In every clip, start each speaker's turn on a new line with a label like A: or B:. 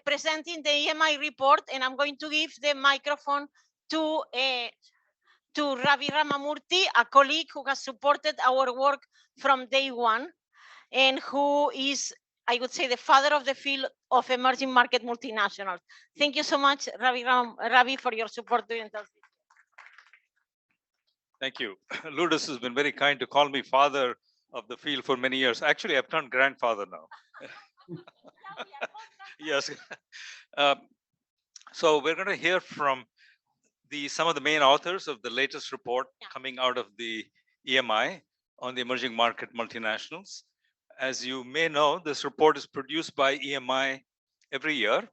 A: presenting the EMI report, and I'm going to give the microphone to Ravi Ramamurthy, a colleague who has supported our work from day one, and who is, I would say, the father of the field of emerging market multinationals. Thank you so much, Ravi, for your support during this.
B: Thank you. Lourdes has been very kind to call me father of the field for many years. Actually, I've turned grandfather now. Yes. So we're going to hear from some of the main authors of the latest report coming out of the EMI on the emerging market multinationals. As you may know, this report is produced by EMI every year.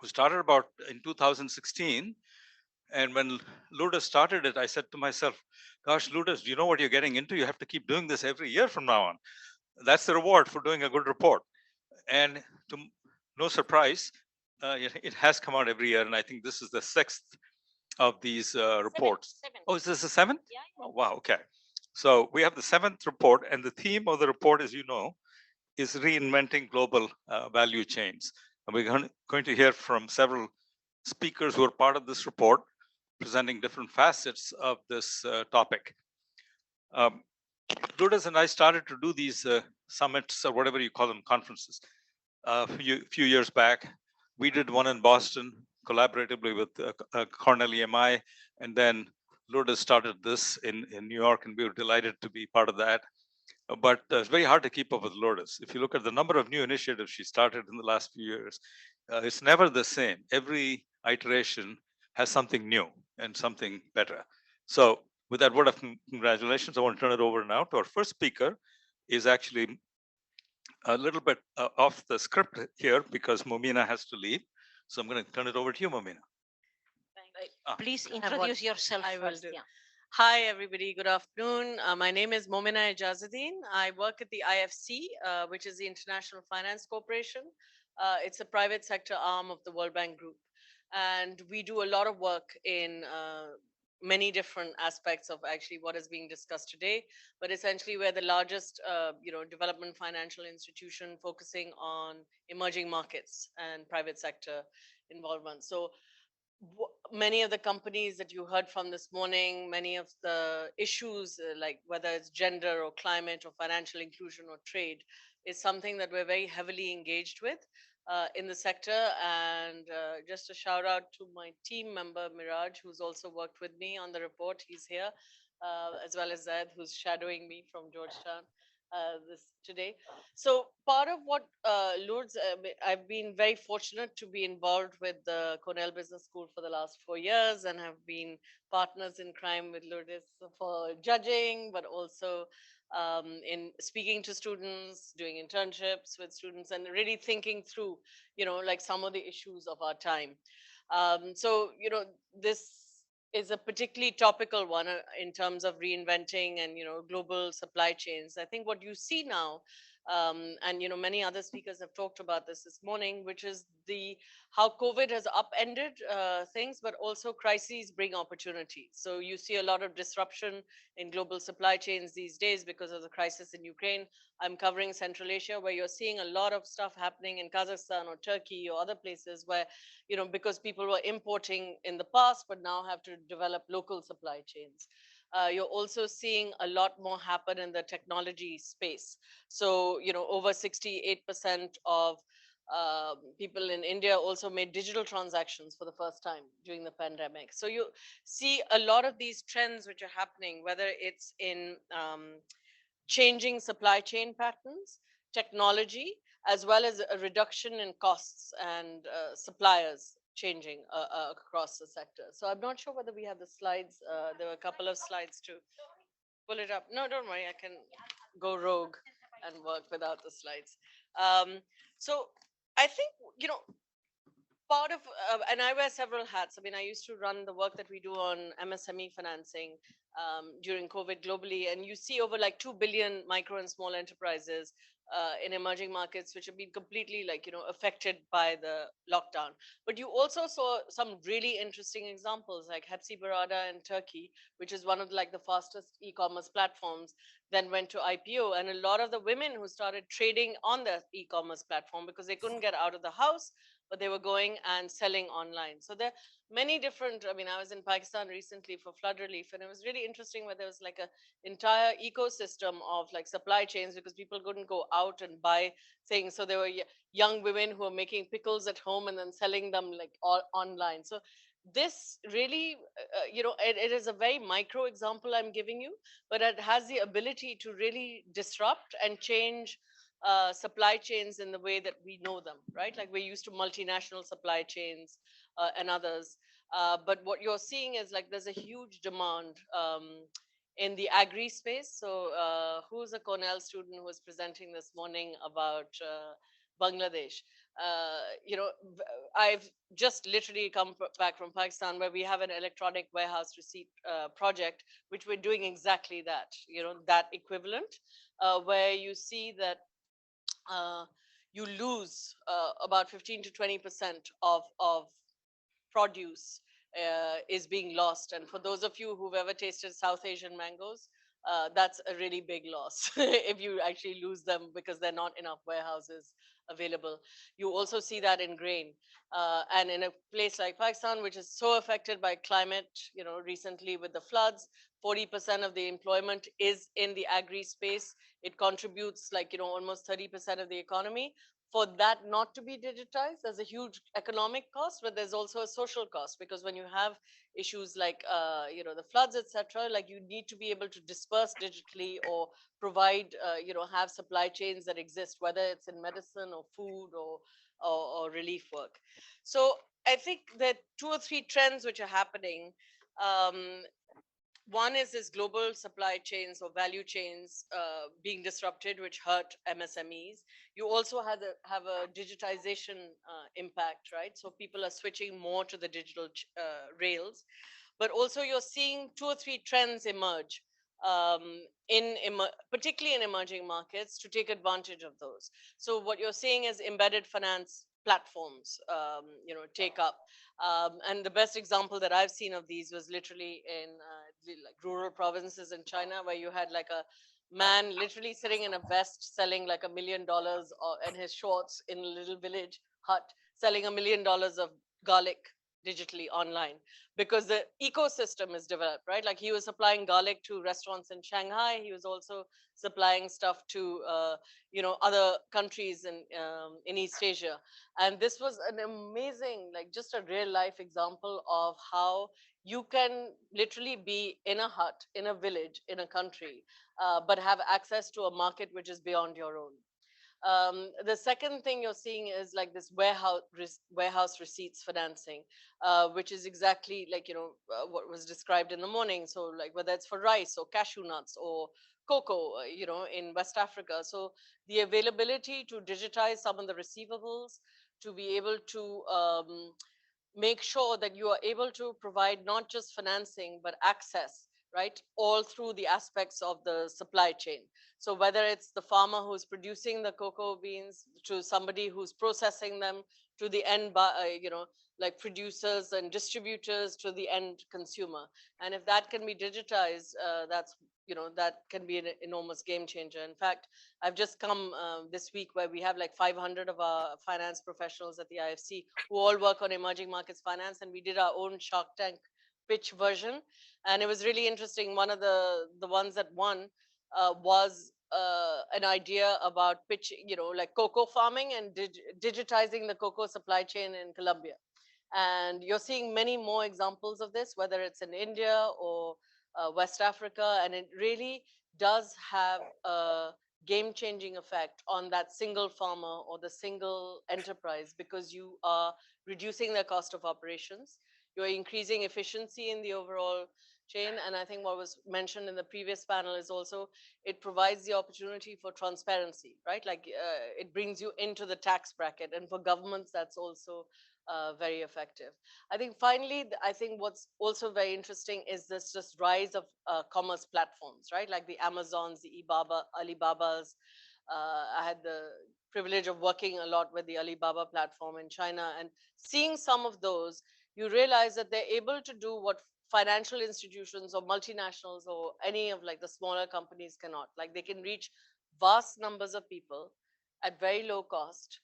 B: We started about in 2016. And when Lourdes started it, I said to myself, gosh, Lourdes, you know what you're getting into? You have to keep doing this every year from now on. That's the reward for doing a good report. And to no surprise, it has come out every year. And I think this is the sixth of these reports.
A: Seven.
B: Oh, is this the seventh?
A: Yeah.
B: Oh, wow, okay. So we have the seventh report, and the theme of the report, as you know, is reinventing global value chains. And we're going to hear from several speakers who are part of this report, presenting different facets of this topic. Lourdes and I started to do these summits, or whatever you call them, conferences, a few years back. We did one in Boston collaboratively with Cornell EMI, and then Lourdes started this in New York, and we were delighted to be part of that. But it's very hard to keep up with Lourdes. If you look at the number of new initiatives she started in the last few years, it's never the same. Every iteration has something new and something better. So with that word of congratulations, I want to turn it over now to our first speaker. Is actually a little bit off the script here because Momina has to leave. So I'm going to turn it over to you, Momina.
A: Please introduce yourself.
C: I will
A: first.
C: do.
A: Yeah.
C: Hi, everybody. Good afternoon. My name is Momina Ijazuddin. I work at the IFC, which is the International Finance Corporation. It's a private sector arm of the World Bank Group. And we do a lot of work in many different aspects of actually what is being discussed today. But essentially, we're the largest development financial institution focusing on emerging markets and private sector involvement. So many of the companies that you heard from this morning, many of the issues like whether it's gender or climate or financial inclusion or trade is something that we're very heavily engaged with in the sector. And just a shout out to my team member, Miraj, who's also worked with me on the report. He's here, as well as Zed, who's shadowing me from Georgetown today. So part of what Lourdes, I've been very fortunate to be involved with the Cornell Business School for the last 4 years and have been partners in crime with Lourdes for judging, but also in speaking to students, doing internships with students, and really thinking through, like some of the issues of our time. This is a particularly topical one in terms of reinventing and global supply chains. I think what you see now, and many other speakers have talked about this morning, which is how COVID has upended things, but also crises bring opportunities. So you see a lot of disruption in global supply chains these days because of the crisis in Ukraine. I'm covering Central Asia, where you're seeing a lot of stuff happening in Kazakhstan or Turkey or other places where, because people were importing in the past, but now have to develop local supply chains. You're also seeing a lot more happen in the technology space. So, over 68% of people in India also made digital transactions for the first time during the pandemic. So you see a lot of these trends which are happening, whether it's in changing supply chain patterns, technology, as well as a reduction in costs and suppliers changing across the sector. So I'm not sure whether we have the slides. There were a couple of slides to pull it up. No, don't worry. I can go rogue and work without the slides. So I think, part of, and I wear several hats. I mean, I used to run the work that we do on MSME financing during COVID globally. And you see over like 2 billion micro and small enterprises in emerging markets, which have been completely affected by the lockdown. But you also saw some really interesting examples like Hepsiburada in Turkey, which is one of the fastest e-commerce platforms, then went to IPO. And a lot of the women who started trading on the e-commerce platform because they couldn't get out of the house, but they were going and selling online. So there are many different, I mean, I was in Pakistan recently for flood relief, and it was really interesting where there was like a entire ecosystem of like supply chains because people couldn't go out and buy things. So there were young women who were making pickles at home and then selling them like all online. So this really, it is a very micro example I'm giving you, but it has the ability to really disrupt and change supply chains in the way that we know them, right? Like we're used to multinational supply chains and others. But what you're seeing is like there's a huge demand in the agri space. So who's a Cornell student who was presenting this morning about Bangladesh? I've just literally come back from Pakistan where we have an electronic warehouse receipt project, which we're doing exactly that, that equivalent, where you see that you lose about 15 to 20% of produce is being lost. And for those of you who've ever tasted South Asian mangoes, that's a really big loss if you actually lose them because there are not enough warehouses available. You also see that in grain. And in a place like Pakistan, which is so affected by climate, recently with the floods, 40% of the employment is in the agri space. It contributes like, almost 30% of the economy. For that not to be digitized, there's a huge economic cost, but there's also a social cost, because when you have issues like the floods, etc., like you need to be able to disperse digitally or provide have supply chains that exist, whether it's in medicine or food or relief work. So I think that 2 or 3 trends which are happening. One is this global supply chains or value chains being disrupted, which hurt MSMEs. You also have a digitization impact, right? So people are switching more to the digital rails, but also you're seeing 2 or 3 trends emerge particularly in emerging markets to take advantage of those. So what you're seeing is embedded finance platforms, take up. And the best example that I've seen of these was literally in like rural provinces in China, where you had like a man literally sitting in a vest selling like $1 million in his shorts in a little village hut, selling $1 million of garlic digitally online, because the ecosystem is developed, right? Like he was supplying garlic to restaurants in Shanghai. He was also supplying stuff to other countries in East Asia. And this was an amazing, like just a real life example of how you can literally be in a hut in a village in a country, but have access to a market which is beyond your own. The second thing you're seeing is like this warehouse receipts financing, which is exactly like, what was described in the morning. So like whether it's for rice or cashew nuts or cocoa, in West Africa. So the availability to digitize some of the receivables, to be able to make sure that you are able to provide not just financing, but access, right? All through the aspects of the supply chain. So whether it's the farmer who's producing the cocoa beans to somebody who's processing them to the end, like producers and distributors to the end consumer. And if that can be digitized, that can be an enormous game changer. In fact, I've just come this week where we have like 500 of our finance professionals at the IFC who all work on emerging markets finance, and we did our own Shark Tank pitch version. And it was really interesting. One of the ones that won was an idea about pitching, like cocoa farming and digitizing the cocoa supply chain in Colombia. And you're seeing many more examples of this, whether it's in India or West Africa. And it really does have a game-changing effect on that single farmer or the single enterprise, because you are reducing their cost of operations. You're increasing efficiency in the overall chain. And I think what was mentioned in the previous panel is also, it provides the opportunity for transparency, right? Like it brings you into the tax bracket. And for governments, that's also very effective. I think finally, I think what's also very interesting is this just rise of commerce platforms, right? Like the Amazons, the Alibabas. I had the privilege of working a lot with the Alibaba platform in China, and seeing some of those, you realize that they're able to do what financial institutions or multinationals or any of like the smaller companies cannot. Like they can reach vast numbers of people at very low cost,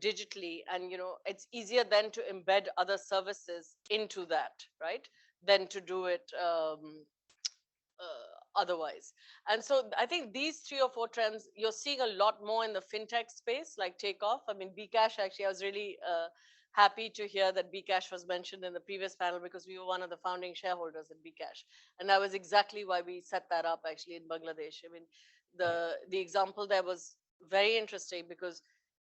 C: digitally, and it's easier then to embed other services into that, right, than to do it otherwise. And so I think these 3 or 4 trends you're seeing a lot more in the fintech space, like take off. I mean, Bcash, actually, I was really happy to hear that Bcash was mentioned in the previous panel, because we were one of the founding shareholders in Bcash, and that was exactly why we set that up actually in Bangladesh. I mean, the example there was very interesting, because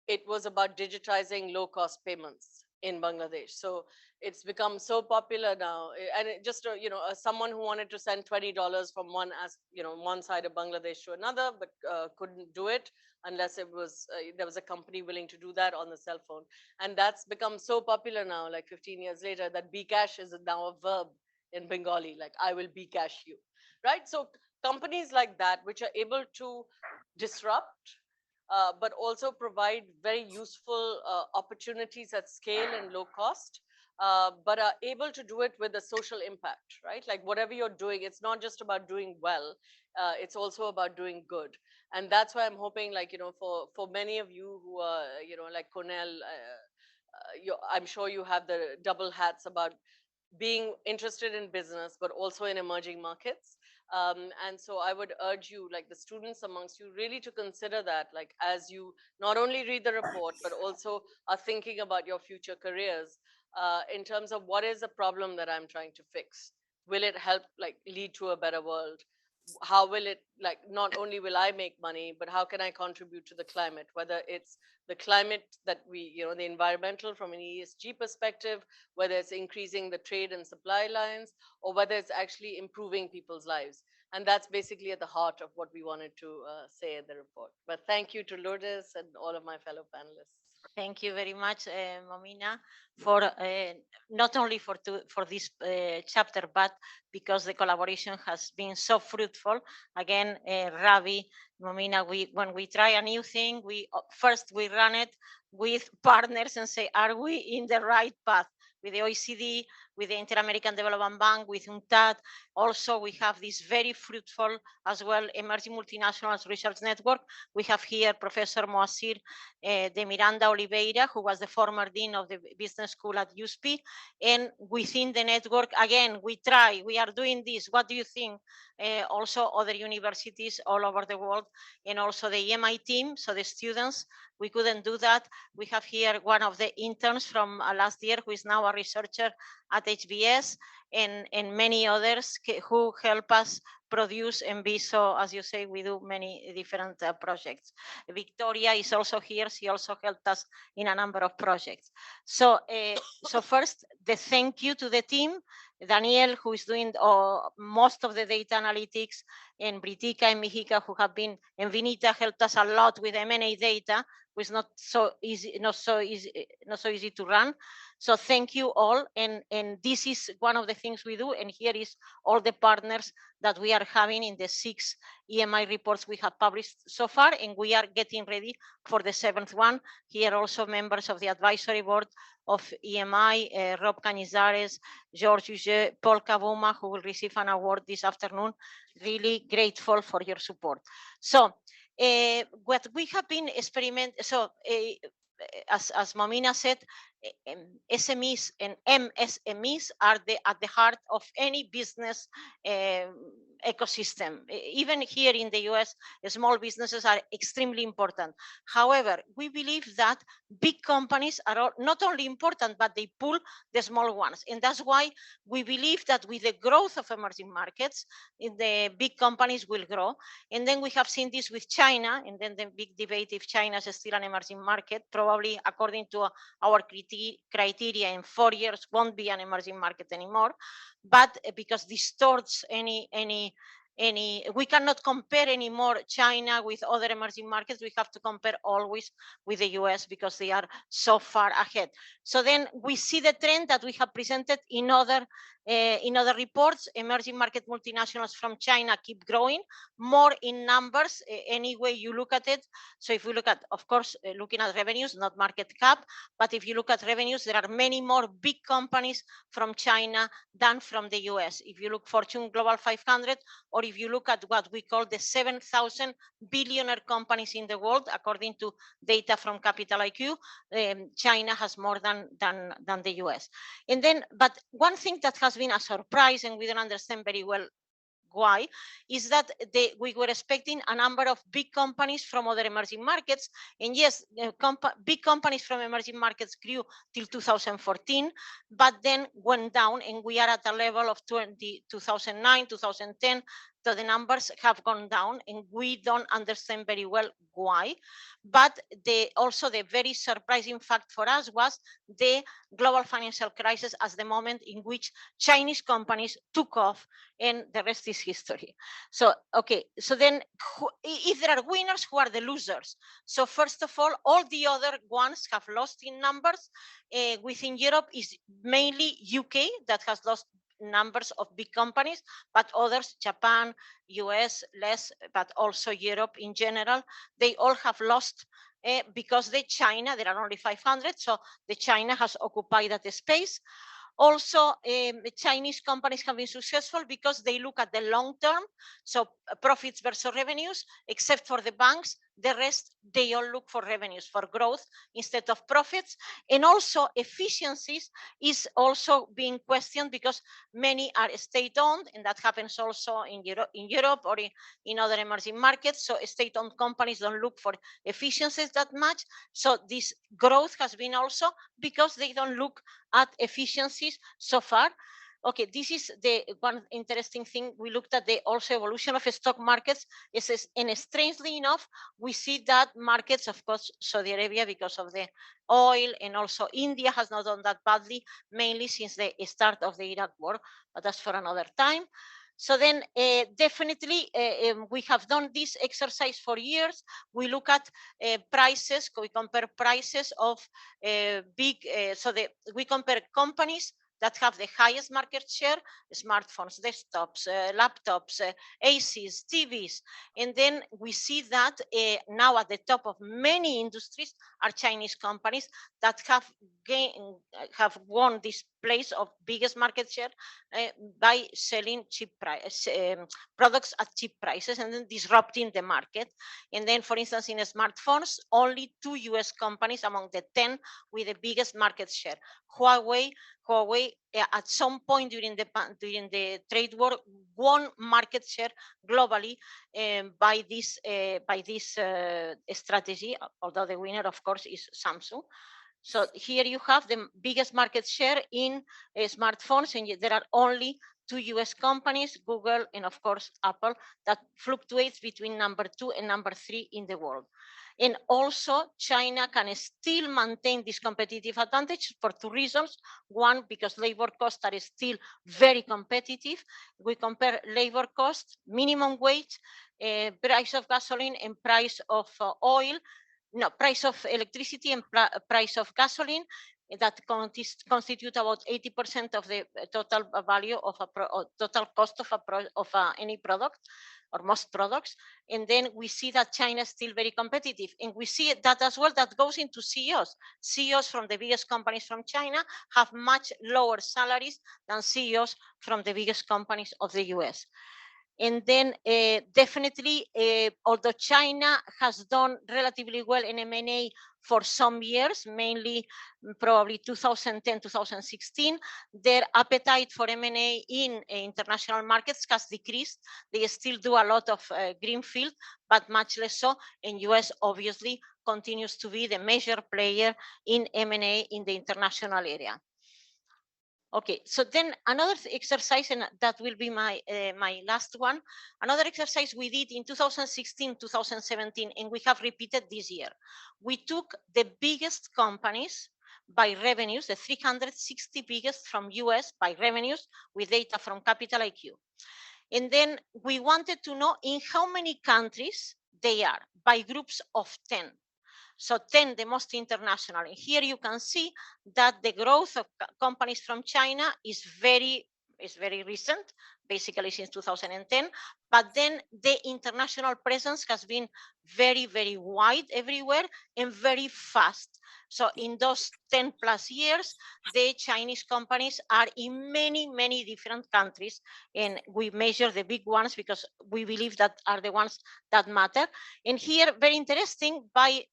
C: it was about digitizing low cost payments in Bangladesh. So it's become so popular now. And it just, someone who wanted to send $20 from one side of Bangladesh to another, but couldn't do it unless it was, there was a company willing to do that on the cell phone. And that's become so popular now, like 15 years later, that Bcash is now a verb in Bengali, like I will Bcash you, right? So companies like that, which are able to disrupt, but also provide very useful opportunities at scale and low cost, but are able to do it with a social impact, right? Like whatever you're doing, it's not just about doing well, it's also about doing good. And that's why I'm hoping, like, for many of you who are, like Cornell, I'm sure you have the double hats about being interested in business, but also in emerging markets. And so I would urge you, like the students amongst you, really to consider that, like as you not only read the report, but also are thinking about your future careers, in terms of what is the problem that I'm trying to fix? Will it help, like, lead to a better world? How will it, like, not only will I make money, but how can I contribute to the climate, whether it's the climate that we, the environmental from an ESG perspective, whether it's increasing the trade and supply lines, or whether it's actually improving people's lives. And that's basically at the heart of what we wanted to say in the report. But thank you to Lourdes and all of my fellow panelists.
A: Thank you very much, Momina, for not only for this chapter, but because the collaboration has been so fruitful. Again, Ravi, Momina, when we try a new thing, we run it with partners and say, are we in the right path? With the OECD, with the Inter-American Development Bank, with UNCTAD. Also, we have this very fruitful as well emerging multinationals research network. We have here Professor Moacir de Miranda Oliveira, who was the former dean of the business school at USP. And within the network, again, we are doing this. What do you think? Also other universities all over the world, and also the EMI team, so the students. We couldn't do that. We have here one of the interns from last year, who is now a researcher at HBS, and many others who help us produce and be, so as you say, we do many different projects. Victoria is also here. She also helped us in a number of projects. So, so first, the thank you to the team. Daniel, who is doing most of the data analytics, and Britika and Mihika, who have been, and Vinita helped us a lot with M&A data, which is not so easy to run. So thank you all. And this is one of the things we do. And here is all the partners that we are having in the 6 EMI reports we have published so far, and we are getting ready for the 7th one. Here also members of the advisory board of EMI, Rob Canizares, George Huget, Paul Kavuma, who will receive an award this afternoon. Really grateful for your support. So what we have been experimenting, so as Momina said, SMEs and MSMEs are at the heart of any business ecosystem. Even here in the US, small businesses are extremely important. However, we believe that big companies are not only important, but they pull the small ones. And that's why we believe that with the growth of emerging markets, the big companies will grow. And then we have seen this with China, and then the big debate if China is still an emerging market. Probably, according to our criteria, in 4 years won't be an emerging market anymore, but because distorts we cannot compare anymore China with other emerging markets. We have to compare always with the US because they are so far ahead. So then we see the trend that we have presented in other reports. Emerging market multinationals from China keep growing more in numbers, any way you look at it. So if we look at, of course, looking at revenues, not market cap, but if you look at revenues, there are many more big companies from China than from the US. If you look Fortune Global 500, or or if you look at what we call the 7,000 billionaire companies in the world, according to data from Capital IQ, China has more than the US. And then, but one thing that has been a surprise, and we don't understand very well why, is that we were expecting a number of big companies from other emerging markets. And yes, big companies from emerging markets grew till 2014, but then went down, and we are at a level of 2009, 2010. So the numbers have gone down, and we don't understand very well why. But also the very surprising fact for us was the global financial crisis as the moment in which Chinese companies took off, and the rest is history. So, okay, so then if there are winners, who are the losers? So first of all the other ones have lost in numbers. Within Europe is mainly UK that has lost numbers of big companies, but others, Japan, US, less, but also Europe in general, they all have lost because China, there are only 500, so the China has occupied that space. Also, the Chinese companies have been successful because they look at the long term, so profits versus revenues, except for the banks. The rest, they all look for revenues, for growth instead of profits. And also efficiencies is also being questioned because many are state-owned, and that happens also in Europe or in other emerging markets. So state-owned companies don't look for efficiencies that much. So this growth has been also because they don't look at efficiencies so far. Okay, this is the one interesting thing. We looked at the also evolution of stock markets, and strangely enough, we see that markets, of course, Saudi Arabia because of the oil, and also India has not done that badly, mainly since the start of the Iraq war, but that's for another time. So then definitely we have done this exercise for years. We look at prices, we compare prices of we compare companies that have the highest market share, smartphones, desktops, laptops, ACs, TVs. And then we see that now at the top of many industries are Chinese companies that have won this place of biggest market share by selling cheap products at cheap prices and then disrupting the market. And then, for instance, in smartphones, only 2 US companies among the 10 with the biggest market share. Huawei at some point during the trade war won market share globally by this strategy, although the winner, of course, is Samsung. So here you have the biggest market share in smartphones, and there are only 2 US companies, Google and, of course, Apple, that fluctuates between number 2 and number 3 in the world. And also, China can still maintain this competitive advantage for 2 reasons. One, because labor costs are still very competitive. We compare labor costs, minimum wage, price of gasoline, and price of oil. No, price of electricity and price of gasoline that constitute about 80% of the total value of total cost of any product or most products. And then we see that China is still very competitive. And we see that as well, that goes into CEOs. CEOs from the biggest companies from China have much lower salaries than CEOs from the biggest companies of the US. And then definitely, although China has done relatively well in M&A for some years, mainly probably 2010, 2016, their appetite for M&A in international markets has decreased. They still do a lot of greenfield, but much less so. And US obviously continues to be the major player in M&A in the international area. Okay, so then another exercise, and that will be my last one. Another exercise we did in 2016, 2017, and we have repeated this year. We took the biggest companies by revenues, the 360 biggest from US by revenues with data from Capital IQ. And then we wanted to know in how many countries they are by groups of 10. So 10, the most international. And here you can see that the growth of companies from China is very is very recent, basically since 2010. But then the international presence has been very, very wide everywhere and very fast. So in those 10 plus years, the Chinese companies are in many, many different countries. And we measure the big ones because we believe that are the ones that matter. And here, very interesting, by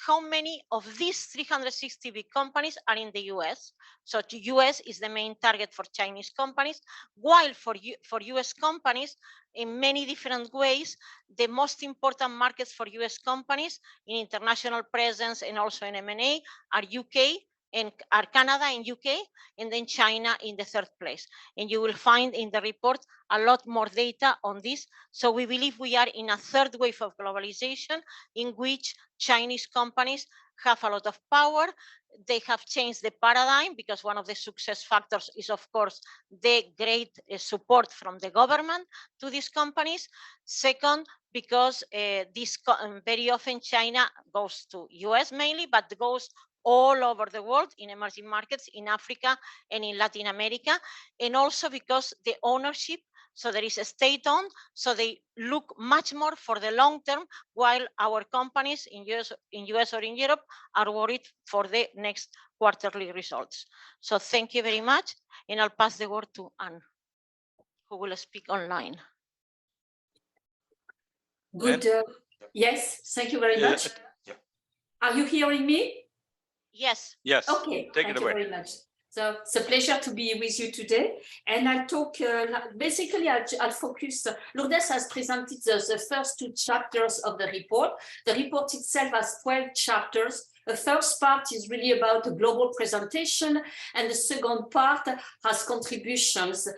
A: how many of these 360 big companies are in the US. So the US is the main target for Chinese companies, while for US companies, in many different ways, the most important markets for US companies in international presence and also in M&A are UK, and are Canada and UK, and then China in the third place. And you will find in the report a lot more data on this. So we believe we are in a third wave of globalization in which Chinese companies have a lot of power. They have changed the paradigm because one of the success factors is, of course, the great support from the government to these companies. Second, because very often China goes to US mainly, but goes all over the world in emerging markets, in Africa and in Latin America, and also because the ownership, so there is a state-owned, so they look much more for the long term, while our companies in US or in Europe are worried for the next quarterly results. So thank you very much, and I'll pass the word to Anne, who will speak online.
D: Good. Yes, thank you very much.
B: Yeah.
D: Are you hearing me?
A: Yes.
B: Yes.
D: Okay. Thank you very much. So it's a pleasure to be with you today. And I'll talk, basically, I'll focus. Lourdes has presented the first 2 chapters of the report. The report itself has 12 chapters. The first part is really about a global presentation, and the second part has contributions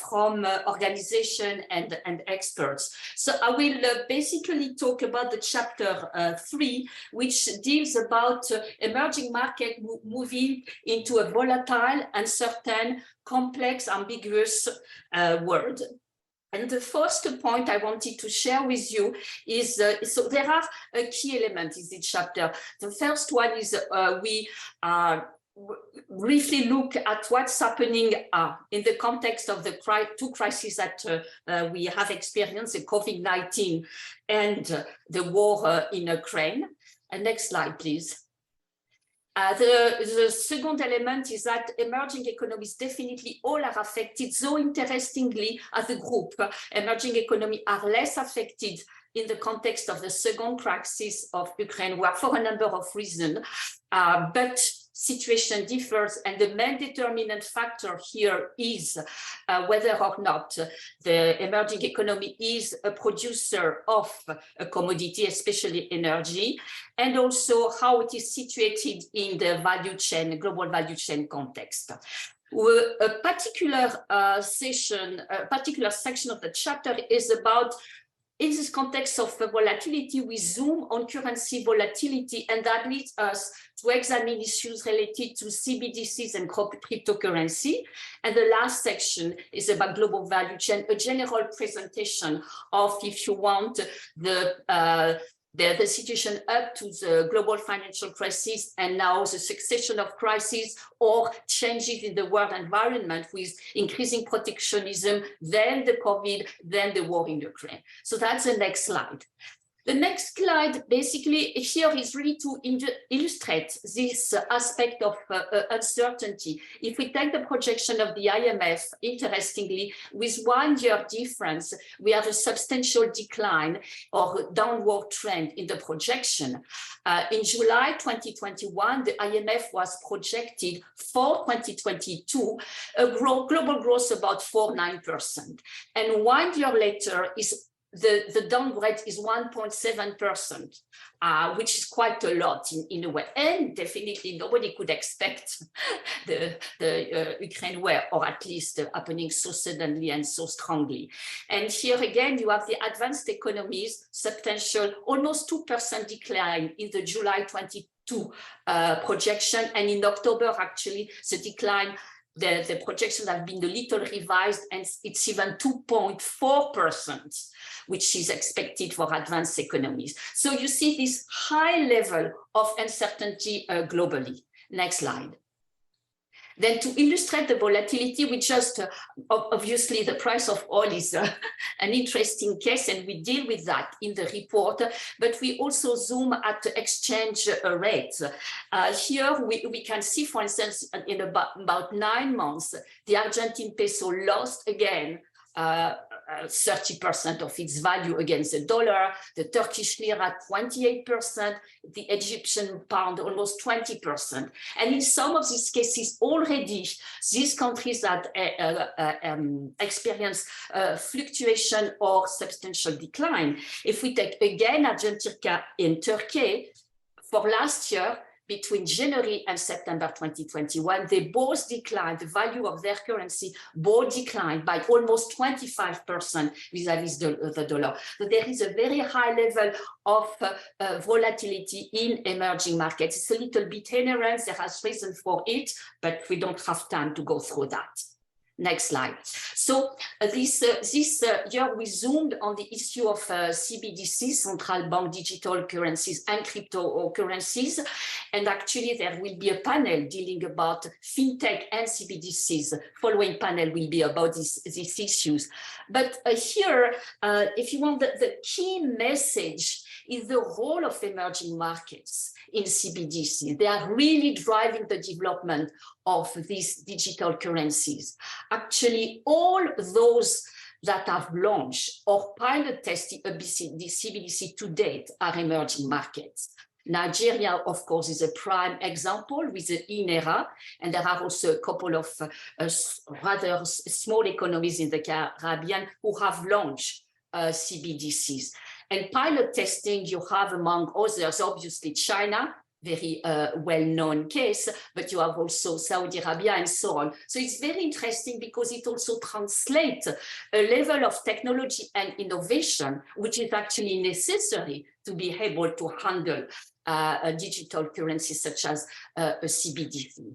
D: from organization and experts. So I will basically talk about the chapter 3, which deals about emerging market moving into a volatile, uncertain, complex, ambiguous world. And the first point I wanted to share with you is, so there are key elements in this chapter. The first one is we briefly look at what's happening in the context of the 2 crises that we have experienced, the COVID-19 and the war in Ukraine. And next slide, please. The second element is that emerging economies definitely all are affected, though interestingly, as a group, emerging economies are less affected in the context of the second crisis of Ukraine war for a number of reasons, but situation differs, and the main determinant factor here is whether or not the emerging economy is a producer of a commodity, especially energy, and also how it is situated in the value chain, global value chain context. A particular section of the chapter is about, in this context of volatility, we zoom on currency volatility, and that leads us to examine issues related to CBDCs and cryptocurrency. And the last section is about global value chain, a general presentation of, if you want, the situation up to the global financial crisis and now the succession of crises or changes in the world environment with increasing protectionism, then the COVID, then the war in Ukraine. So that's the next slide. The next slide basically here is really to illustrate this aspect of uncertainty. If we take the projection of the IMF, interestingly, with 1 year difference, we have a substantial decline or downward trend in the projection. In July 2021, the IMF was projected for 2022, a global growth about 4.9%. And 1 year later is the downgrade is 1.7%, which is quite a lot in a way. And definitely nobody could expect the Ukraine war, or at least happening so suddenly and so strongly. And here again, you have the advanced economies, substantial, almost 2% decline in the July 22 projection. And in October, actually, the decline, the projections have been a little revised, and it's even 2.4%, which is expected for advanced economies. So you see this high level of uncertainty globally. Next slide. Then to illustrate the volatility, we just, obviously the price of oil is an interesting case, and we deal with that in the report, but we also zoom at the exchange rates. Here we can see, for instance, in about 9 months, the Argentine peso lost again 30% of its value against the dollar, the Turkish lira 28%, the Egyptian pound almost 20%. And in some of these cases already, these countries that experience fluctuation or substantial decline. If we take again Argentina and Turkey, for last year, between January and September 2021, they both declined, the value of their currency both declined by almost 25% vis-a-vis the dollar. So there is a very high level of volatility in emerging markets. It's a little bit inherent, there has reason for it, but we don't have time to go through that. Next slide. So this year we zoomed on the issue of CBDCs, central bank digital currencies and cryptocurrencies. And actually there will be a panel dealing about fintech and CBDCs. Following panel will be about these issues. But here, if you want, the key message is the role of emerging markets in CBDC. They are really driving the development of these digital currencies. Actually, all those that have launched or pilot tested a CBDC to date are emerging markets. Nigeria, of course, is a prime example with the INERA, and there are also a couple of rather small economies in the Caribbean who have launched CBDCs. And pilot testing, you have among others, obviously China, very well-known case, but you have also Saudi Arabia and so on. So it's very interesting because it also translates a level of technology and innovation, which is actually necessary to be able to handle a digital currency such as a CBDC.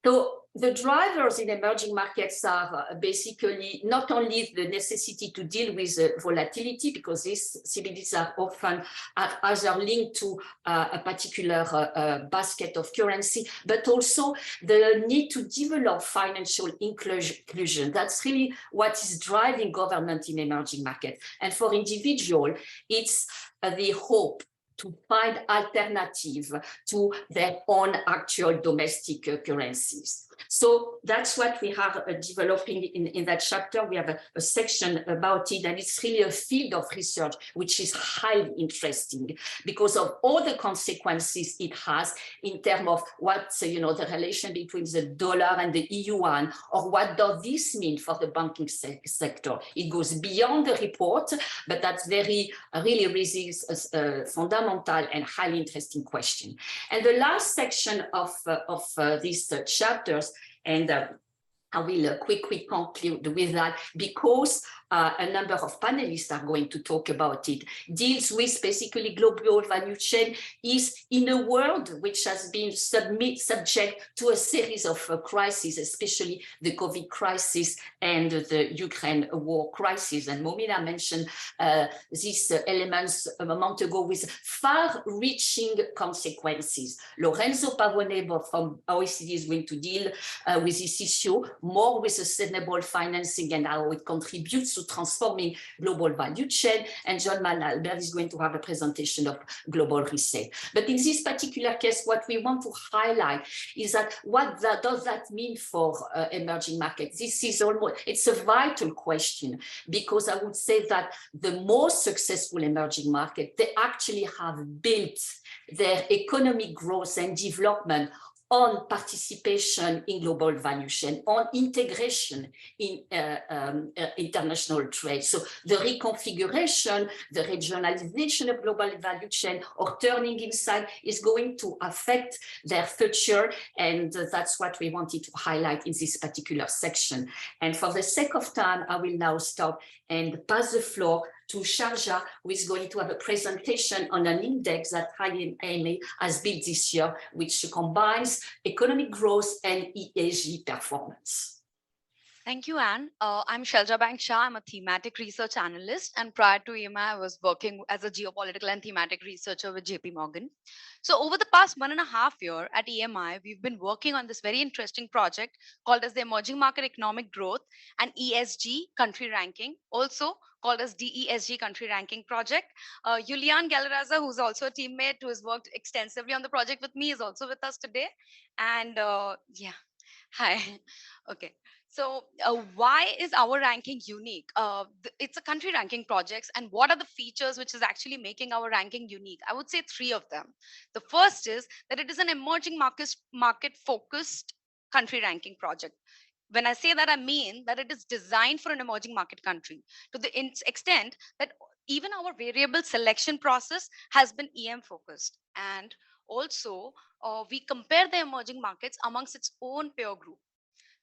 D: So the drivers in emerging markets are basically not only the necessity to deal with volatility, because these CBDCs are often either linked to a particular basket of currency, but also the need to develop financial inclusion. That's really what is driving government in emerging markets. And for individuals, it's the hope to find alternative to their own actual domestic currencies. So that's what we are developing in that chapter. We have a section about it, and it's really a field of research which is highly interesting because of all the consequences it has in terms of what, the relation between the dollar and the yuan, or what does this mean for the banking sector. It goes beyond the report, but that's really raises a fundamental and highly interesting question. And the last section of these chapters, and I will quickly conclude with that, because a number of panelists are going to talk about it, deals with basically global value chain is in a world which has been subject to a series of crises, especially the COVID crisis and the Ukraine war crisis. And Momina mentioned these elements a moment ago with far-reaching consequences. Lorenzo Pavone from OECD is going to deal with this issue, more with sustainable financing and how it contributes to transforming global value chain, and John Manalbert is going to have a presentation of global reset. But in this particular case, what we want to highlight is that does that mean for emerging markets? This is it's a vital question, because I would say that the most successful emerging markets, they actually have built their economic growth and development on participation in global value chain, on integration in international trade. So the reconfiguration, the regionalization of global value chain, or turning inside, is going to affect their future, and that's what we wanted to highlight in this particular section. And for the sake of time, I will now stop and pass the floor to Sharjah, who is going to have a presentation on an index that EMI has built this year, which combines economic growth and ESG performance.
E: Thank you, Anne. I'm Shelja Bank Shah. I'm a thematic research analyst, and prior to EMI, I was working as a geopolitical and thematic researcher with JP Morgan. So, over the past 1.5 years at EMI, we've been working on this very interesting project called as the Emerging Market Economic Growth and ESG Country Ranking, also called as DESG Country Ranking Project. Julian Galeraza, who's also a teammate who has worked extensively on the project with me, is also with us today. And yeah, hi. Okay. So, why is our ranking unique? It's a country ranking projects, and what are the features which is actually making our ranking unique? I would say three of them. The first is that it is an emerging market focused country ranking project. When I say that, I mean that it is designed for an emerging market country to the extent that even our variable selection process has been EM focused, and also we compare the emerging markets amongst its own peer group.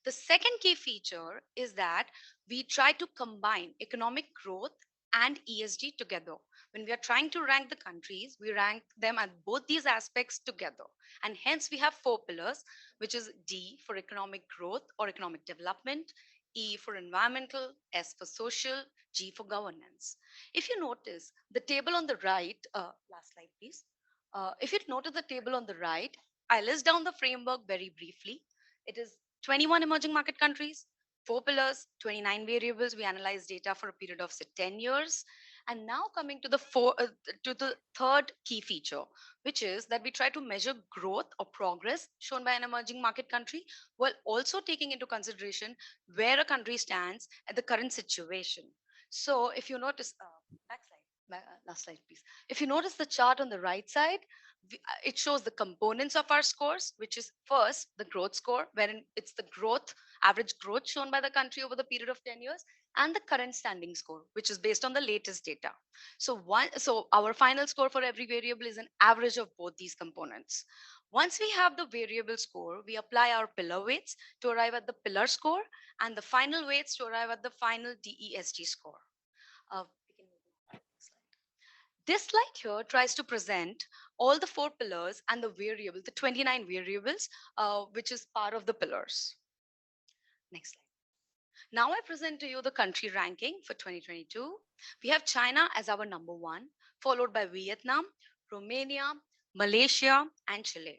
E: The second key feature is that we try to combine economic growth and ESG together. When we are trying to rank the countries, we rank them at both these aspects together. And hence we have four pillars, which is D for economic growth or economic development, E for environmental, S for social, G for governance. If you notice the table on the right, last slide please. If you notice the table on the right, I list down the framework very briefly. It is 21 emerging market countries, 4 pillars, 29 variables. We analyze data for a period of say 10 years. And now coming to the third key feature, which is that we try to measure growth or progress shown by an emerging market country while also taking into consideration where a country stands at the current situation. So if you notice, back slide, last slide please. If you notice the chart on the right side, it shows the components of our scores, which is first the growth score, wherein it's the growth, average growth shown by the country over the period of 10 years, and the current standing score, which is based on the latest data. So our final score for every variable is an average of both these components. Once we have the variable score, we apply our pillar weights to arrive at the pillar score and the final weights to arrive at the final DESG score. We can move to the slide. This slide here tries to present all the four pillars and the variable, the 29 variables, which is part of the pillars. Next slide. Now I present to you the country ranking for 2022. We have China as our number one, followed by Vietnam, Romania, Malaysia, and Chile.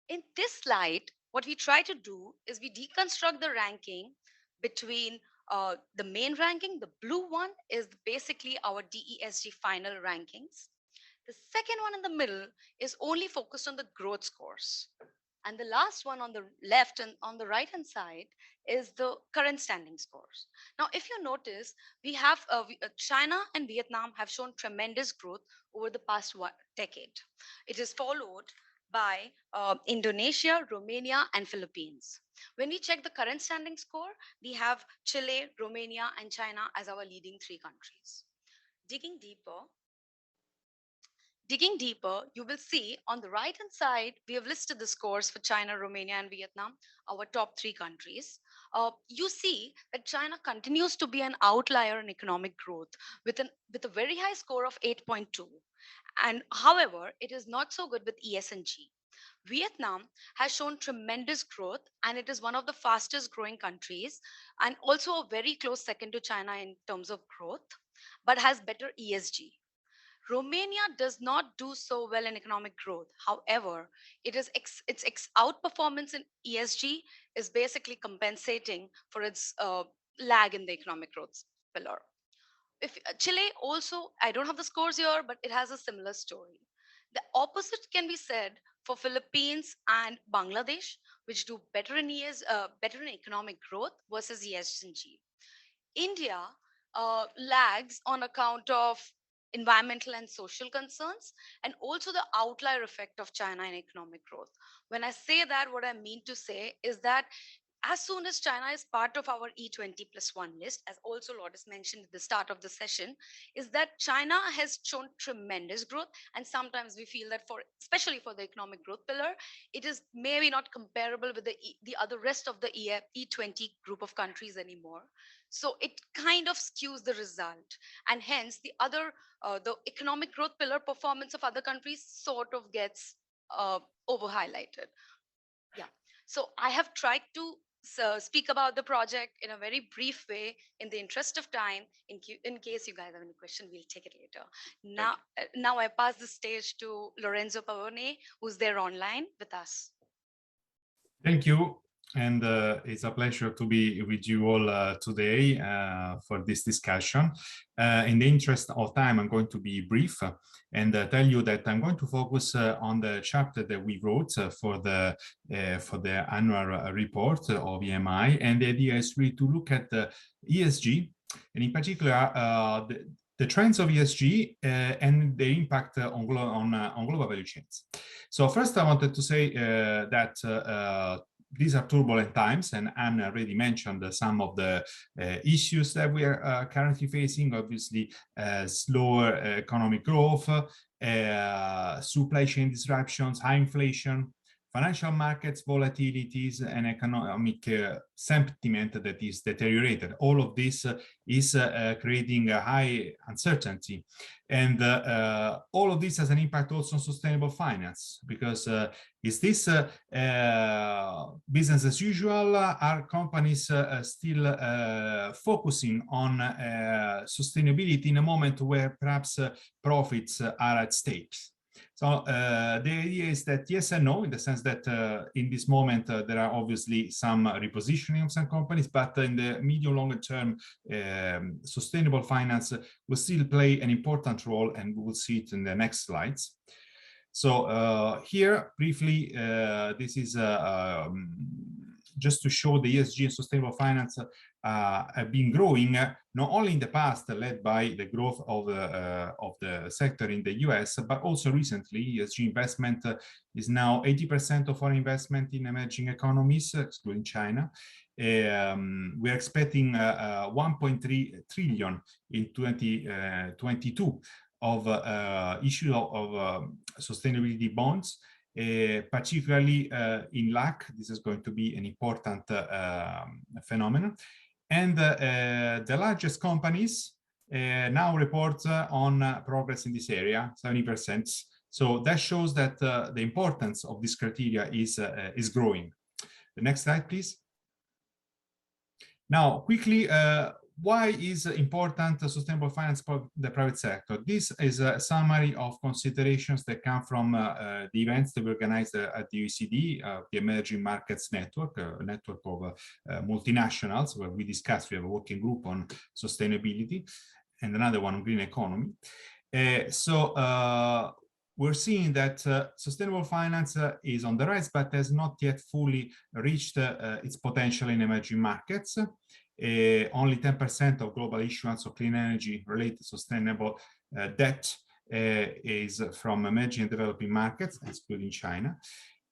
E: In this slide, what we try to do is we deconstruct the ranking between the main ranking. The blue one is basically our DESG final rankings. The second one in the middle is only focused on the growth scores. And the last one on the left and on the right hand side is the current standing scores. Now, if you notice, we have China and Vietnam have shown tremendous growth over the past decade. It is followed by Indonesia, Romania, and Philippines. When we check the current standing score, we have Chile, Romania, and China as our leading three countries. Digging deeper, you will see on the right hand side, we have listed the scores for China, Romania, and Vietnam, our top three countries. You see that China continues to be an outlier in economic growth with a very high score of 8.2. And however, it is not so good with ES and G. Vietnam has shown tremendous growth and it is one of the fastest growing countries and also a very close second to China in terms of growth, but has better ESG. Romania does not do so well in economic growth. However, its outperformance in ESG is basically compensating for its lag in the economic growth pillar. If Chile also, I don't have the scores here, but it has a similar story. The opposite can be said for Philippines and Bangladesh, which do better in better in economic growth versus ESG. India lags on account of environmental and social concerns, and also the outlier effect of China in economic growth. When I say that, what I mean to say is that as soon as China is part of our E20+1 list, as also Lourdes mentioned at the start of the session, is that China has shown tremendous growth. And sometimes we feel that especially for the economic growth pillar, it is maybe not comparable with the other rest of the E20 group of countries anymore. So it kind of skews the result. And hence the economic growth pillar performance of other countries sort of gets over highlighted. Yeah. So I have tried to speak about the project in a very brief way in the interest of time. In case you guys have any question, we'll take it later. Now I pass the stage to Lorenzo Pavone, who's there online with us.
F: Thank you. And it's a pleasure to be with you all today for this discussion. In the interest of time, I'm going to be brief and tell you that I'm going to focus on the chapter that we wrote for the annual report of EMI. And the idea is really to look at the ESG, and in particular, the trends of ESG and the impact on global value chains. So first, I wanted to say that these are turbulent times, and Anna already mentioned some of the issues that we are currently facing. Obviously, slower economic growth, supply chain disruptions, high inflation, financial markets volatilities, and economic sentiment that is deteriorated. All of this is creating a high uncertainty. And all of this has an impact also on sustainable finance, because is this business as usual? Are companies still focusing on sustainability in a moment where perhaps profits are at stake? So the idea is that yes and no, in the sense that in this moment there are obviously some repositioning of some companies, but in the medium longer term, sustainable finance will still play an important role, and we will see it in the next slides. So here briefly, this is just to show the ESG and sustainable finance have been growing, not only in the past, led by the growth of the sector in the US, but also recently. ESG investment is now 80% of our investment in emerging economies, excluding China. We're expecting 1.3 trillion in 2022 of issue of sustainability bonds. Particularly in LAC, this is going to be an important phenomenon. And the largest companies now report on progress in this area, 70%. So that shows that the importance of this criteria is growing. The next slide, please. Now, quickly, why is important sustainable finance for the private sector? This is a summary of considerations that come from the events that we organized at the OECD, the Emerging Markets Network, a network of multinationals, where we discussed, we have a working group on sustainability and another one on green economy. We're seeing that sustainable finance is on the rise, but has not yet fully reached its potential in emerging markets. Only 10% of global issuance of clean energy related sustainable debt is from emerging and developing markets, excluding China.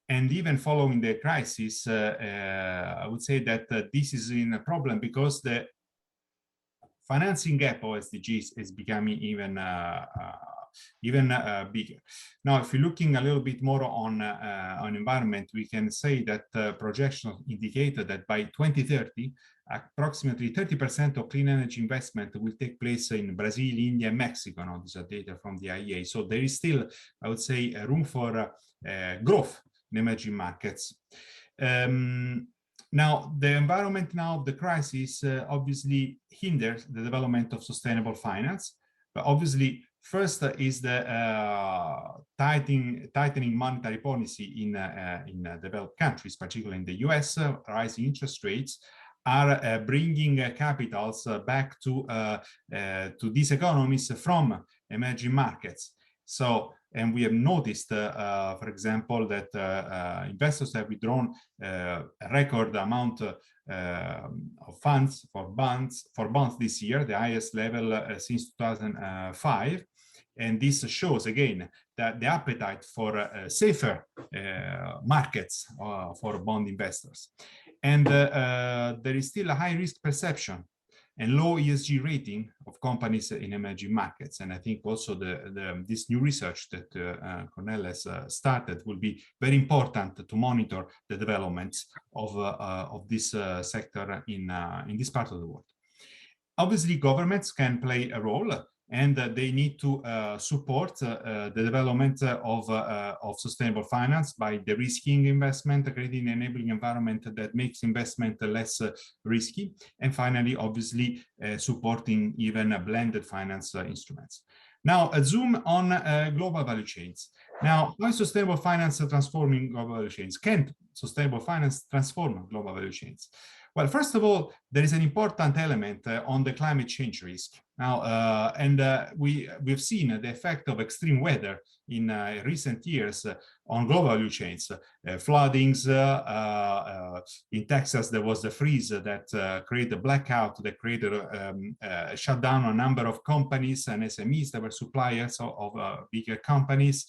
F: And even following the crisis, I would say that this is in a problem because the financing gap of SDGs is becoming even bigger. Now, if you're looking a little bit more on environment, we can say that projections indicated that by 2030, approximately 30% of clean energy investment will take place in Brazil, India, and Mexico. Now, these are data from the IEA. So there is still, I would say, room for growth in emerging markets. Now, the environment now of the crisis obviously hinders the development of sustainable finance. But obviously, first is the tightening monetary policy in developed countries, particularly in the US. Rising interest rates are bringing capitals back to these economies from emerging markets. So, and we have noticed, for example, that investors have withdrawn a record amount of funds for bonds this year, the highest level since 2005. And this shows again that the appetite for safer markets for bond investors. And there is still a high risk perception and low ESG rating of companies in emerging markets. And I think also this new research that Cornell has started will be very important to monitor the developments of this sector in this part of the world. Obviously, governments can play a role and they need to support the development of sustainable finance by de-risking investment, creating an enabling environment that makes investment less risky, and finally, obviously, supporting even blended finance instruments. Now, a zoom on global value chains. Now, how is sustainable finance transforming global value chains? Can sustainable finance transform global value chains? Well, first of all, there is an important element on the climate change risk. Now, we've seen the effect of extreme weather in recent years on global value chains. Floodings in Texas, there was the freeze that created a blackout that created shut down a number of companies and SMEs that were suppliers of bigger companies.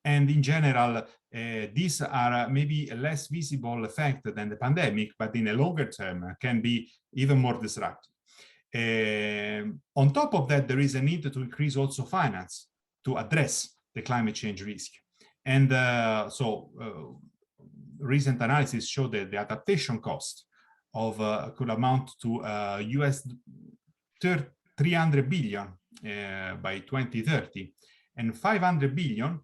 F: And in general, these are maybe a less visible effect than the pandemic, but in a longer term can be even more disruptive. On top of that, there is a need to increase also finance to address the climate change risk. And recent analysis showed that the adaptation cost of could amount to US 300 billion by 2030 and 500 billion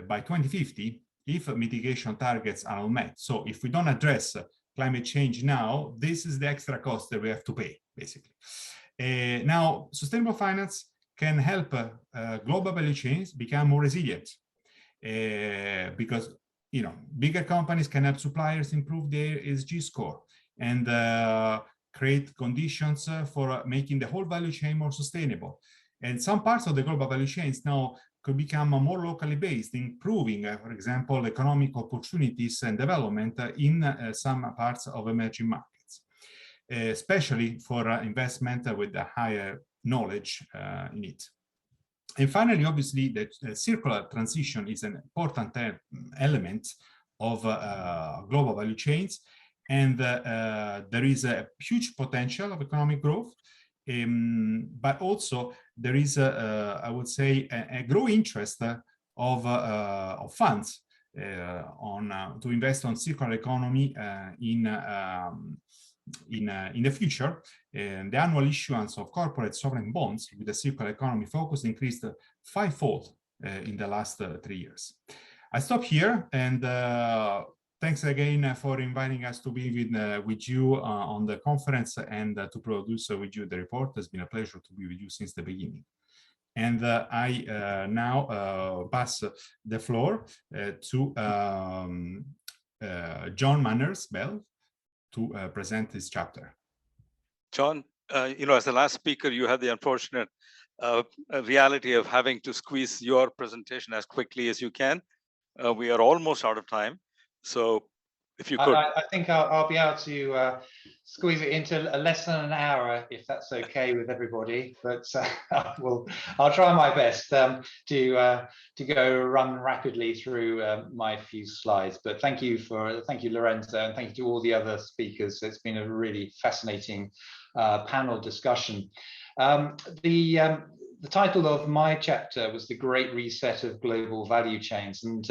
F: by 2050 if mitigation targets are not met. So if we don't address climate change now, this is the extra cost that we have to pay, basically. Now, sustainable finance can help global value chains become more resilient because bigger companies can help suppliers improve their ESG score and create conditions for making the whole value chain more sustainable. And some parts of the global value chains now could become more locally based, improving, for example, economic opportunities and development in some parts of emerging markets, especially for investment with a higher knowledge in it. And finally, obviously, the circular transition is an important element of global value chains, and there is a huge potential of economic growth. But also there is, I would say, a growing interest of funds to invest on circular economy in the future. And the annual issuance of corporate sovereign bonds with a circular economy focus increased fivefold in the last 3 years. I stop here, and thanks again for inviting us to be with you on the conference and to produce with you the report. It's been a pleasure to be with you since the beginning. And I now pass the floor to John Manners-Bell to present this chapter.
B: John, as the last speaker, you had the unfortunate reality of having to squeeze your presentation as quickly as you can. We are almost out of time. So if you could.
G: I think I'll be able to squeeze it into less than an hour, if that's okay with everybody. But I'll try my best to run rapidly through my few slides. But thank you, Lorenzo, and thank you to all the other speakers. It's been a really fascinating panel discussion. The title of my chapter was The Great Reset of Global Value Chains, and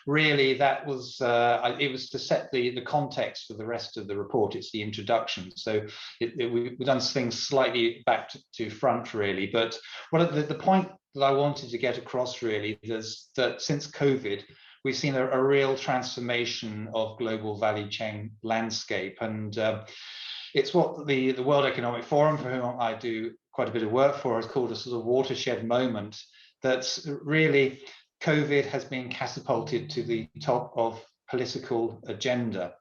G: really that was it was to set the context for the rest of the report. It's the introduction, so we've done things slightly back to front, really. But the point that I wanted to get across really is that since COVID, we've seen a real transformation of global value chain landscape, and it's what the World Economic Forum, for whom I do quite a bit of work for, has called a sort of watershed moment. That's really, COVID has been catapulted to the top of political agenda.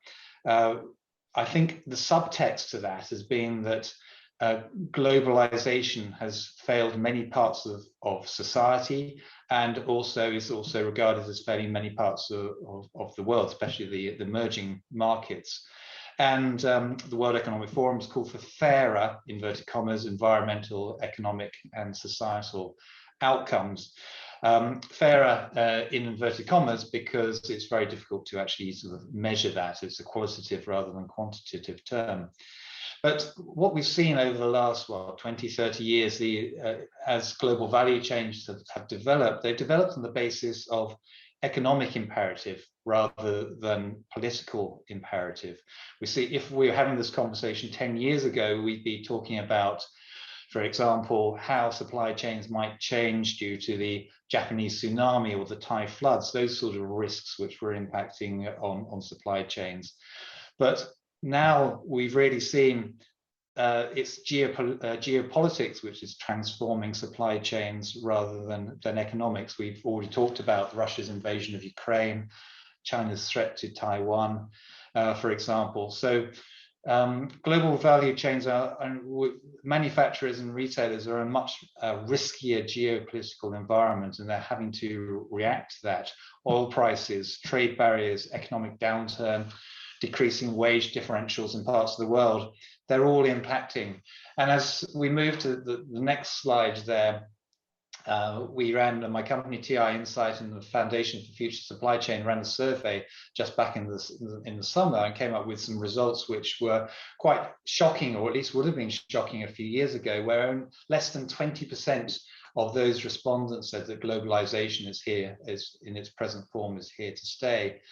G: I think the subtext to that has been that globalization has failed many parts of society, and is also regarded as failing many parts of the world, especially the emerging markets. And the World Economic Forum has called for fairer, inverted commas, environmental, economic, and societal outcomes. Fairer in inverted commas, because it's very difficult to actually sort of measure that. It's a qualitative rather than quantitative term. But what we've seen over the last 20, 30 years, as global value chains have developed, they've developed on the basis of economic imperative rather than political imperative. We see, if we were having this conversation 10 years ago, we'd be talking about For example, how supply chains might change due to the Japanese tsunami or the Thai floods, those sort of risks which were impacting on supply chains. But now we've really seen it's geopolitics which is transforming supply chains rather than economics. We've already talked about Russia's invasion of Ukraine, China's threat to Taiwan, for example. So global value chains manufacturers and retailers are a much riskier geopolitical environment, and they're having to react to that. Oil prices, trade barriers, economic downturn, decreasing wage differentials in parts of the world, they're all impacting. And as we move to the next slide there, we ran, my company TI Insight and the Foundation for Future Supply Chain ran a survey just back in the summer and came up with some results which were quite shocking, or at least would have been shocking a few years ago, where less than 20% of those respondents said that globalization is in its present form is here to stay.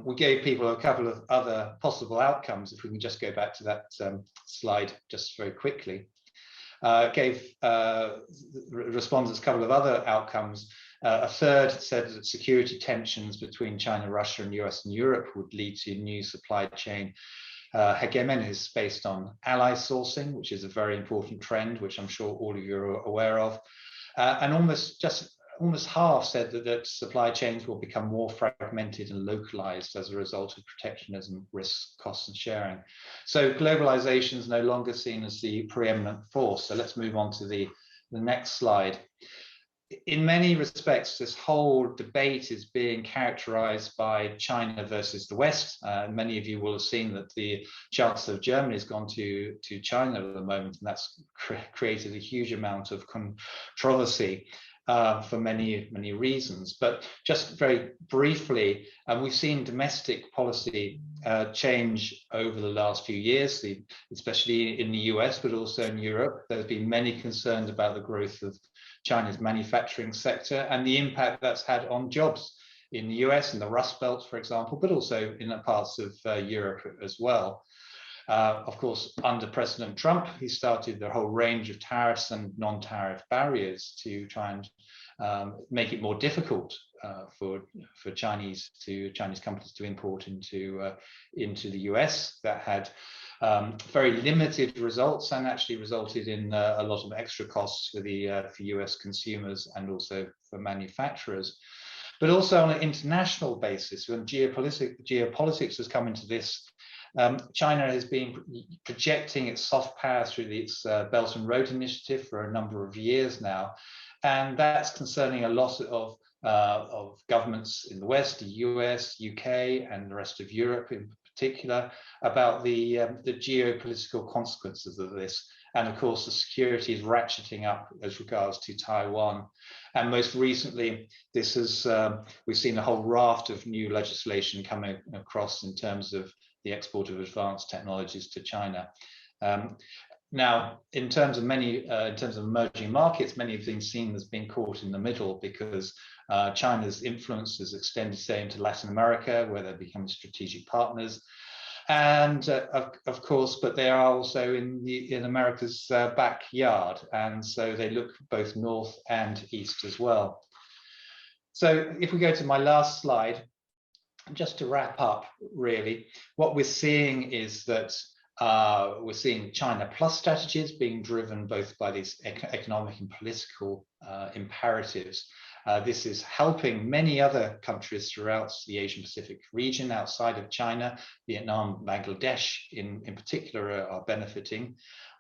G: We gave people a couple of other possible outcomes, if we can just go back to that slide just very quickly. Gave respondents a couple of other outcomes. A third said that security tensions between China, Russia, and US and Europe would lead to new supply chain hegemonies based on ally sourcing, which is a very important trend, which I'm sure all of you are aware of. And almost half said that supply chains will become more fragmented and localized as a result of protectionism, risks, costs, and sharing. So globalization is no longer seen as the preeminent force. So let's move on to the next slide. In many respects, this whole debate is being characterized by China versus the West. Many of you will have seen that the Chancellor of Germany has gone to China at the moment, and that's created a huge amount of controversy. For many reasons, but just very briefly, we've seen domestic policy change over the last few years, especially in the US, but also in Europe. There's been many concerns about the growth of China's manufacturing sector and the impact that's had on jobs in the US and the Rust Belt, for example, but also in parts of Europe as well. Of course, under President Trump, he started the whole range of tariffs and non-tariff barriers to try and make it more difficult for Chinese companies to import into the US. That had very limited results and actually resulted in a lot of extra costs for US consumers and also for manufacturers. But also on an international basis, when geopolitics has come into this, China has been projecting its soft power through its Belt and Road Initiative for a number of years now, and that's concerning a lot of governments in the West, the US, UK, and the rest of Europe in particular, about the geopolitical consequences of this. And of course, the security is ratcheting up as regards to Taiwan. And most recently, this is we've seen a whole raft of new legislation coming across in terms of the export of advanced technologies to China. Now, in terms of emerging markets, many have been seen as being caught in the middle because China's influence has extended, say, into Latin America, where they're becoming strategic partners. And of course, but they are also in America's backyard, and so they look both north and east as well. So if we go to my last slide, just to wrap up, really, what we're seeing is that we're seeing China Plus strategies being driven both by these economic and political imperatives. This is helping many other countries throughout the Asian Pacific region outside of China. Vietnam, Bangladesh in particular are benefiting.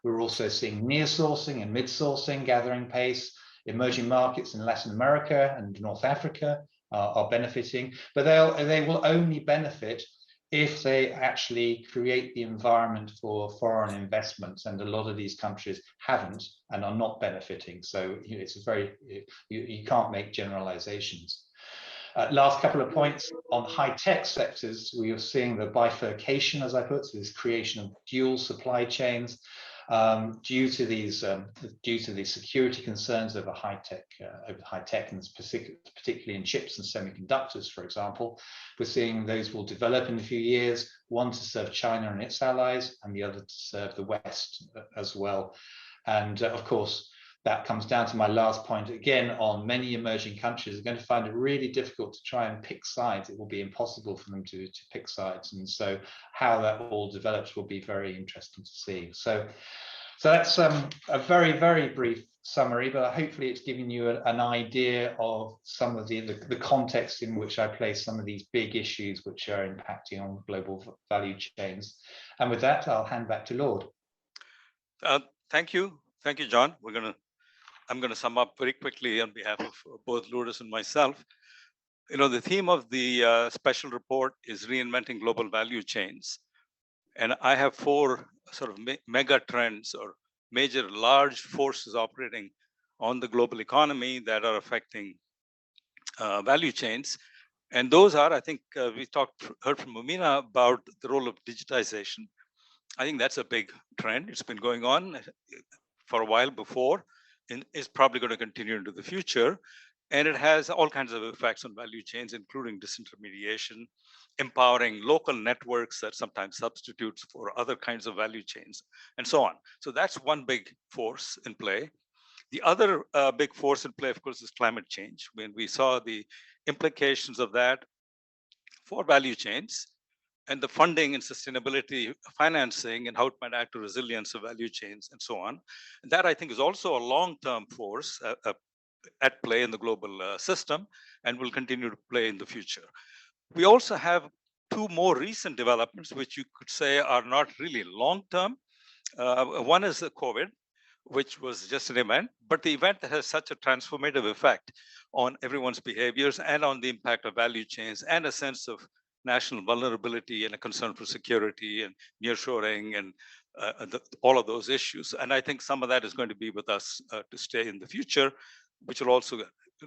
G: We're also seeing near sourcing and mid sourcing gathering pace. Emerging markets in Latin America and North Africa are benefiting, but they will only benefit if they actually create the environment for foreign investments, and a lot of these countries haven't and are not benefiting. So it's a very, you can't make generalizations. Last couple of points on high-tech sectors, we are seeing the bifurcation, as I put, so this creation of dual supply chains. Due to these security concerns over high tech, and particularly in chips and semiconductors, for example, we're seeing those will develop in a few years. One to serve China and its allies, and the other to serve the West as well. And of course, that comes down to my last point again on many emerging countries are going to find it really difficult to try and pick sides. It will be impossible for them to pick sides. And so how that all develops will be very interesting to see. So that's a very, very brief summary, but hopefully it's giving you an idea of some of the context in which I place some of these big issues which are impacting on global value chains. And with that, I'll hand back to Lord.
B: Thank you, John. I'm going to sum up very quickly on behalf of both Lourdes and myself. You know, the theme of the special report is reinventing global value chains. And I have four sort of mega trends or major large forces operating on the global economy that are affecting value chains. And those are, I think we heard from Amina about the role of digitization. I think that's a big trend. It's been going on for a while before and is probably going to continue into the future. And it has all kinds of effects on value chains, including disintermediation, empowering local networks that sometimes substitutes for other kinds of value chains, and so on. So that's one big force in play. The other big force in play, of course, is climate change. When we saw the implications of that for value chains and the funding and sustainability financing and how it might add to resilience of value chains and so on. And that, I think, is also a long-term force at play in the global system and will continue to play in the future. We also have two more recent developments, which you could say are not really long-term. One is the COVID, which was just an event, but the event that has such a transformative effect on everyone's behaviors and on the impact of value chains and a sense of national vulnerability and a concern for security and nearshoring and all of those issues. And I think some of that is going to be with us to stay in the future, which will also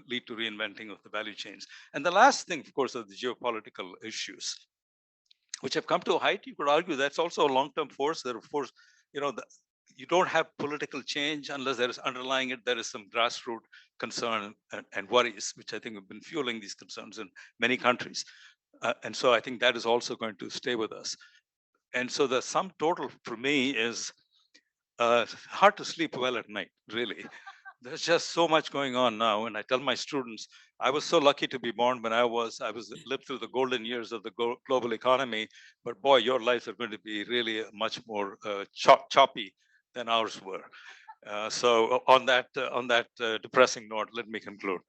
B: lead to reinventing of the value chains. And the last thing, of course, are the geopolitical issues, which have come to a height. You could argue that's also a long-term force. That, of course, you know, you don't have political change unless there is underlying it, there is some grassroots concern and worries, which I think have been fueling these concerns in many countries. And so I think that is also going to stay with us. And so the sum total for me is hard to sleep well at night, really. There's just so much going on now. And I tell my students, I was so lucky to be born when I lived through the golden years of the global economy, but boy, your lives are going to be really much more choppy than ours were. So on that depressing note, let me conclude.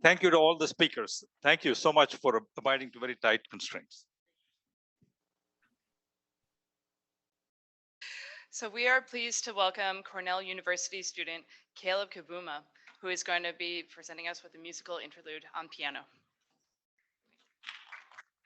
B: Thank you to all the speakers. Thank you so much for abiding to very tight constraints.
H: So we are pleased to welcome Cornell University student Caleb Kabuma, who is going to be presenting us with a musical interlude on piano.